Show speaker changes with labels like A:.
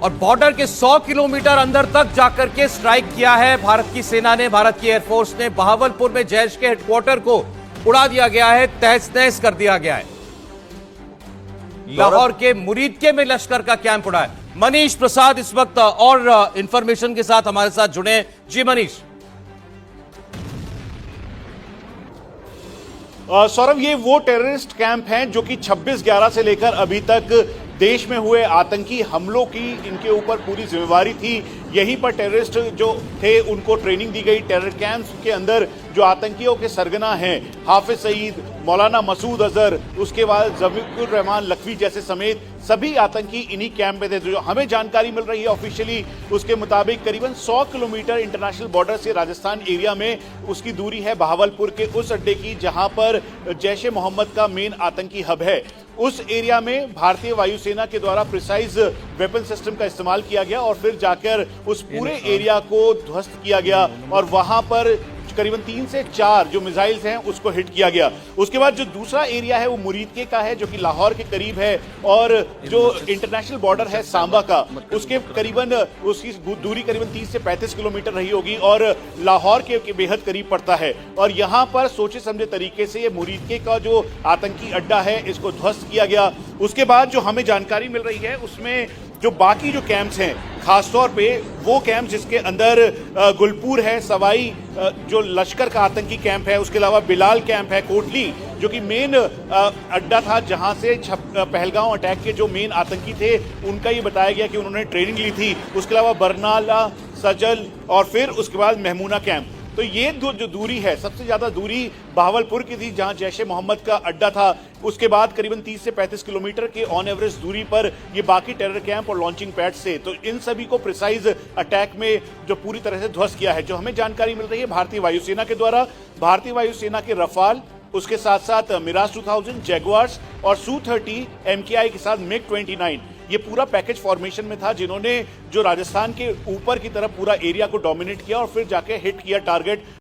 A: और बॉर्डर के 100 किलोमीटर अंदर तक जाकर के स्ट्राइक किया है भारत की सेना ने, भारत की एयरफोर्स ने। बहावलपुर में जैश के हेडक्वार्टर को उड़ा दिया गया है, तहस नहस कर दिया गया है। लाहौर के मुरीदके में लश्कर का कैंप उड़ा है। मनीष प्रसाद इस वक्त और इंफॉर्मेशन के साथ हमारे साथ जुड़े। जी मनीष।
B: सौरभ, ये वो टेररिस्ट कैंप हैं जो कि 26/11 से लेकर अभी तक देश में हुए आतंकी हमलों की इनके ऊपर पूरी जिम्मेवारी थी। यहीं पर टेररिस्ट जो थे उनको ट्रेनिंग दी गई। टेरर कैंप्स के अंदर जो आतंकियों के सरगना हैं, हाफिज सईद, मौलाना मसूद अजहर, उसके बाद जमीरुर रहमान लखवी जैसे समेत सभी आतंकी इन्हीं कैंप में थे। जो हमें जानकारी मिल रही है ऑफिशियली, उसके मुताबिक करीबन 100 किलोमीटर इंटरनेशनल बॉर्डर से राजस्थान एरिया में उसकी दूरी है बहावलपुर के उस अड्डे की जहां पर जैश ए मोहम्मद का मेन आतंकी हब है। उस एरिया में भारतीय वायुसेना के द्वारा प्रिसाइज वेपन सिस्टम का इस्तेमाल किया गया और फिर जाकर उस पूरे एरिया को ध्वस्त किया गया और वहां पर करीबन 3 से 4 जो मिसाइल्स हैं उसको हिट किया गया। उसके बाद जो दूसरा एरिया है वो मुरीदके का है जो कि लाहौर के करीब है और जो इंटरनेशनल बॉर्डर है सांबा का, उसके करीबन उसकी दूरी करीबन 30 से 35 किलोमीटर रही होगी और लाहौर के बेहद करीब पड़ता है। और यहाँ पर सोचे समझे तरीके से ये मुरीदके का जो आतंकी अड्डा है इसको ध्वस्त किया गया। उसके बाद जो हमें जानकारी मिल रही है उसमें जो बाकी जो कैंप्स हैं, खासतौर पे वो कैंप जिसके अंदर गुलपुर है, सवाई जो लश्कर का आतंकी कैंप है, उसके अलावा बिलाल कैंप है, कोटली जो कि मेन अड्डा था जहां से पहलगांव अटैक के जो मेन आतंकी थे उनका ये बताया गया कि उन्होंने ट्रेनिंग ली थी। उसके अलावा बरनाला, सजल और फिर उसके बाद महमूना कैंप। तो ये जो दूरी है, सबसे ज्यादा दूरी बहावलपुर की थी जहां जैश ए मोहम्मद का अड्डा था। उसके बाद करीबन 30 से 35 किलोमीटर के ऑन एवरेज दूरी पर ये बाकी टेरर कैंप और लॉन्चिंग पैड से, तो इन सभी को प्रिसाइज अटैक में जो पूरी तरह से ध्वस्त किया है। जो हमें जानकारी मिल रही है भारतीय वायुसेना के द्वारा, भारतीय वायुसेना के रफाल, उसके साथ साथ मिराज 2000, जैगुआर्स और Su-30 MKI के साथ MiG-29 ये पूरा पैकेज फॉर्मेशन में था जिन्होंने जो राजस्थान के ऊपर की तरफ पूरा एरिया को डोमिनेट किया और फिर जाके हिट किया टारगेट